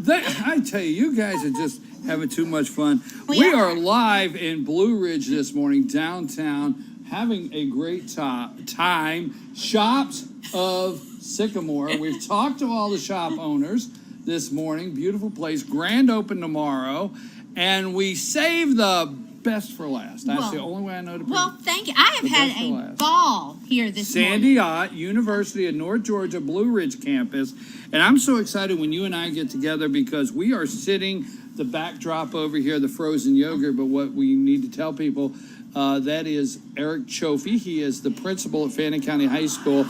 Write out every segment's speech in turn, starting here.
I tell you, you guys are just having too much fun. We are live in Blue Ridge this morning, downtown, having a great time. Shops of Sycamore. We've talked to all the shop owners this morning. Beautiful place. Grand open tomorrow. And we saved the best for last. That's the only way I know to put it. Well, thank you. I have had a ball here this morning. Sandy Ott, University of North Georgia, Blue Ridge campus. And I'm so excited when you and I get together because we are sitting the backdrop over here, the frozen yogurt. But what we need to tell people, that is Eric Chofie. He is the principal at Fannin County High School.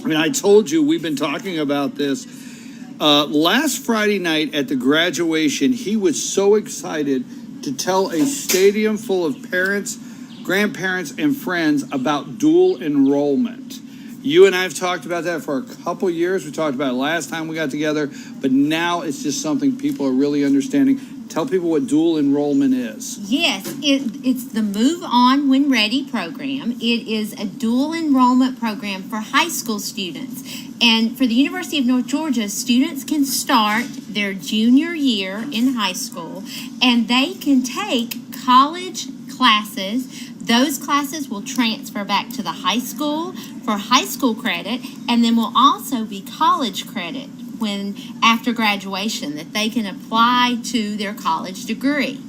I mean, I told you we've been talking about this. Last Friday night at the graduation, he was so excited to tell a stadium full of parents, grandparents, and friends about dual enrollment. You and I have talked about that for a couple years. We talked about it last time we got together, but now it's just something people are really understanding. Tell people what dual enrollment is. Yes, it's the Move On When Ready program. It is a dual enrollment program for high school students. And for the University of North Georgia, students can start their junior year in high school and they can take college classes. Those classes will transfer back to the high school for high school credit, and then will also be college credit when after graduation that they can apply to their college degree.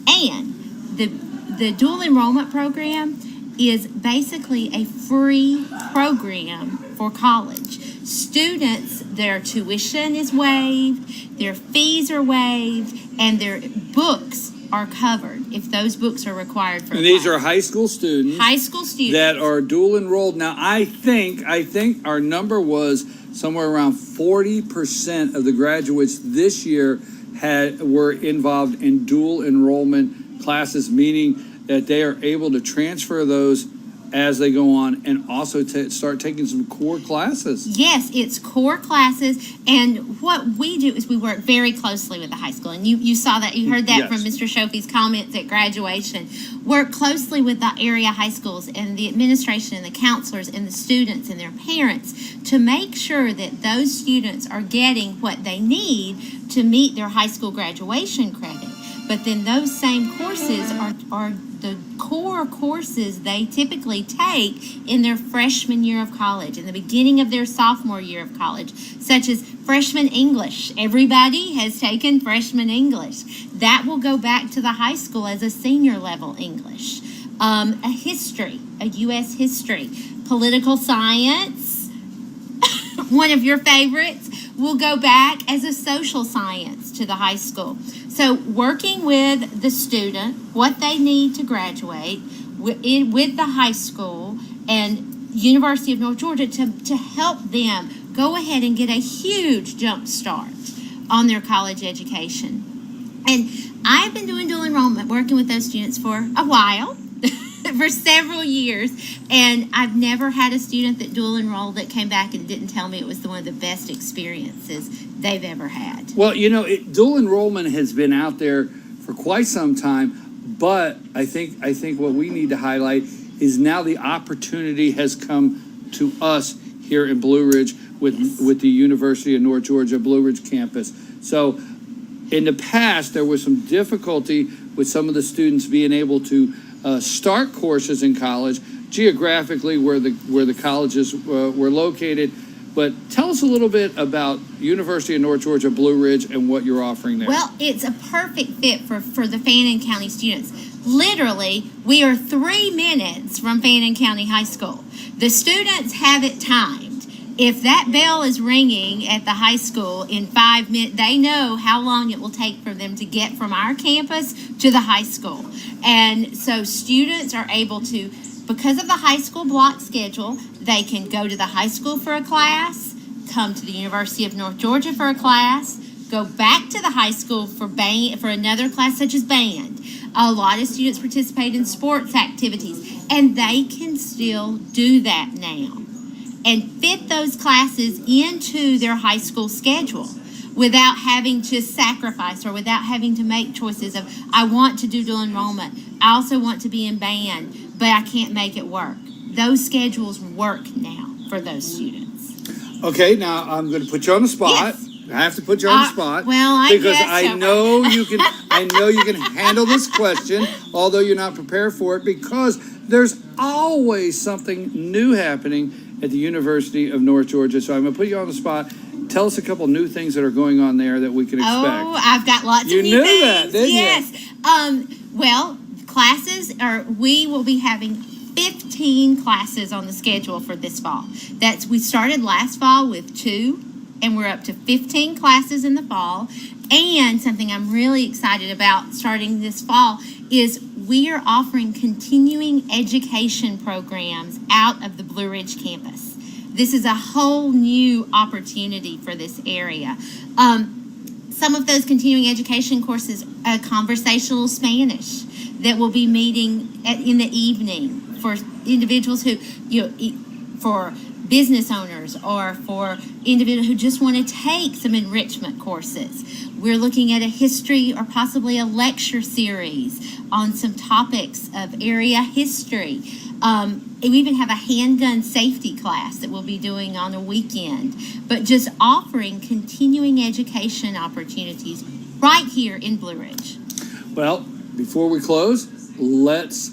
And the dual enrollment program is basically a free program for college. Students, their tuition is waived, their fees are waived, and their books are covered if those books are required for and these are high school students. High school students that are dual enrolled. Now, I think our number was somewhere around 40% of the graduates this year were involved in dual enrollment classes, meaning that they are able to transfer those as they go on and also start taking some core classes. Yes, it's core classes, and what we do is we work very closely with the high school, and you saw that, you heard that Yes. from Mr. Chofie's comments at graduation. Work closely with the area high schools and the administration and the counselors and the students and their parents to make sure that those students are getting what they need to meet their high school graduation credit. But then those same courses are the core courses they typically take in their freshman year of college, in the beginning of their sophomore year of college, such as freshman English. Everybody has taken freshman English. That will go back to the high school as a senior level English. A history, a U.S. history, political science, one of your favorites, will go back as a social science to the high school. So working with the student, what they need to graduate with the high school and University of North Georgia to help them go ahead and get a huge jump start on their college education. And I've been doing dual enrollment, working with those students for a while, for several years, and I've never had a student that dual enrolled that came back and didn't tell me it was one of the best experiences they've ever had. Well, dual enrollment has been out there for quite some time, but I think what we need to highlight is now the opportunity has come to us here in Blue Ridge with the University of North Georgia Blue Ridge campus. So in the past, there was some difficulty with some of the students being able to start courses in college geographically where the colleges were located. But tell us a little bit about University of North Georgia Blue Ridge and what you're offering there. Well, it's a perfect fit for the Fannin County students. Literally, we are 3 minutes from Fannin County High School. The students have it timed. If that bell is ringing at the high school in 5 minutes, they know how long it will take for them to get from our campus to the high school. And so students are able to, because of the high school block schedule, they can go to the high school for a class, come to the University of North Georgia for a class, go back to the high school for another class such as band. A lot of students participate in sports activities, and they can still do that now and fit those classes into their high school schedule without having to sacrifice or without having to make choices of, I want to do dual enrollment, I also want to be in band, but I can't make it work. Those schedules work now for those students. Okay, now I'm going to put you on the spot. Yes. I have to put you on the spot. Well, I because guess I so. know you can. I know you can handle this question, although you're not prepared for it, because there's always something new happening at the University of North Georgia. So I'm going to put you on the spot. Tell us a couple new things that are going on there that we can expect. Oh, I've got lots You of new knew things. that, didn't you? Yes. Well, we will be having 15 classes on the schedule for this fall. We started last fall with 2, and we're up to 15 classes in the fall. And something I'm really excited about starting this fall is we are offering continuing education programs out of the Blue Ridge campus. This is a whole new opportunity for this area. Some of those continuing education courses, conversational Spanish, that will be meeting in the evening for individuals who, for business owners or for individuals who just want to take some enrichment courses. We're looking at a history or possibly a lecture series on some topics of area history. We even have a handgun safety class that we'll be doing on a weekend, but just offering continuing education opportunities right here in Blue Ridge. Well, before we close, let's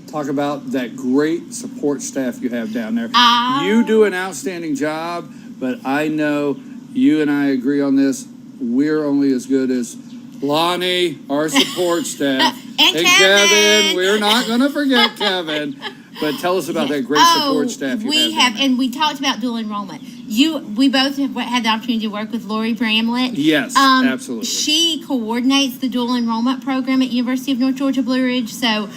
talk about that great support staff you have down there. You do an outstanding job, but I know you and I agree on this. We're only as good as Lonnie, our support staff, and Kevin. We're not going to forget Kevin. But tell us about that great support staff you have. And we talked about dual enrollment. We both have had the opportunity to work with Lori Bramlett. Yes, absolutely. She coordinates the dual enrollment program at University of North Georgia Blue Ridge, so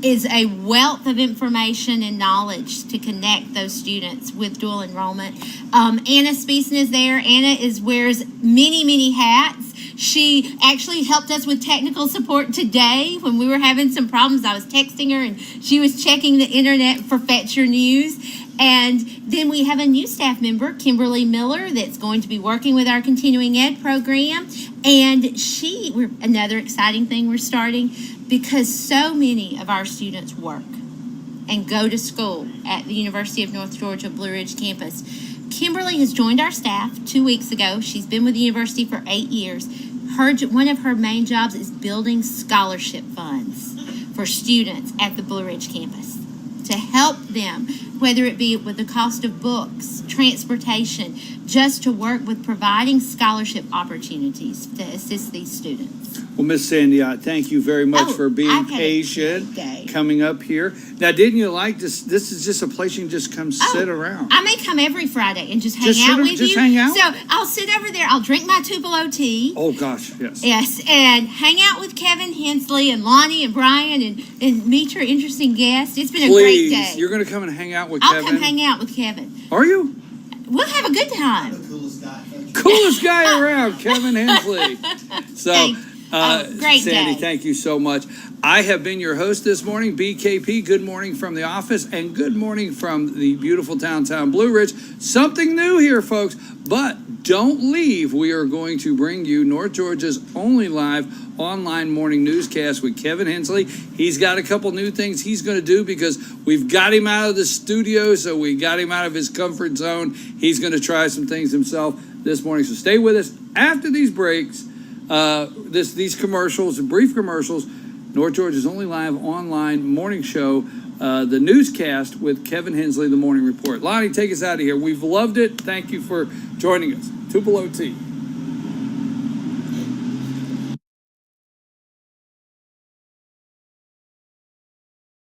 is a wealth of information and knowledge to connect those students with dual enrollment. Anna Speeson is there. Anna wears many, many hats. She actually helped us with technical support today when we were having some problems. I was texting her and she was checking the internet for Fetch Your News. And then we have a new staff member, Kimberly Miller, that's going to be working with our continuing ed program. And another exciting thing we're starting, because so many of our students work and go to school at the University of North Georgia Blue Ridge campus. Kimberly has joined our staff 2 weeks ago. She's been with the university for 8 years. One of her main jobs is building scholarship funds for students at the Blue Ridge campus to help them, whether it be with the cost of books, transportation, just to work with providing scholarship opportunities to assist these students. Well, Miss Sandy Ott, thank you very much for being patient, coming up here. Now, didn't you like this? This is just a place you can just come sit around. I may come every Friday and just hang out with you. Just hang out? So I'll sit over there. I'll drink my Tupelo tea. Oh, gosh, yes. Yes, and hang out with Kevin Hensley and Lonnie and Brian and meet your interesting guests. It's been a great day. You're going to come and hang out with I'll Kevin? come hang out with Kevin. Are you? We'll have a good time. Coolest guy around, Kevin Hensley. So, great Sandy, day. thank you so much. I have been your host this morning, BKP. Good morning from the office and good morning from the beautiful downtown Blue Ridge. Something new here, folks, but don't leave. We are going to bring you North Georgia's only live online morning newscast with Kevin Hensley. He's got a couple new things he's going to do because we've got him out of the studio, so we got him out of his comfort zone. He's going to try some things himself this morning. So stay with us after these breaks. These commercials, brief commercials, North Georgia's only live online morning show, the newscast with Kevin Hensley, the Morning Report. Lonnie, take us out of here. We've loved it. Thank you for joining us. Tupelo Tea.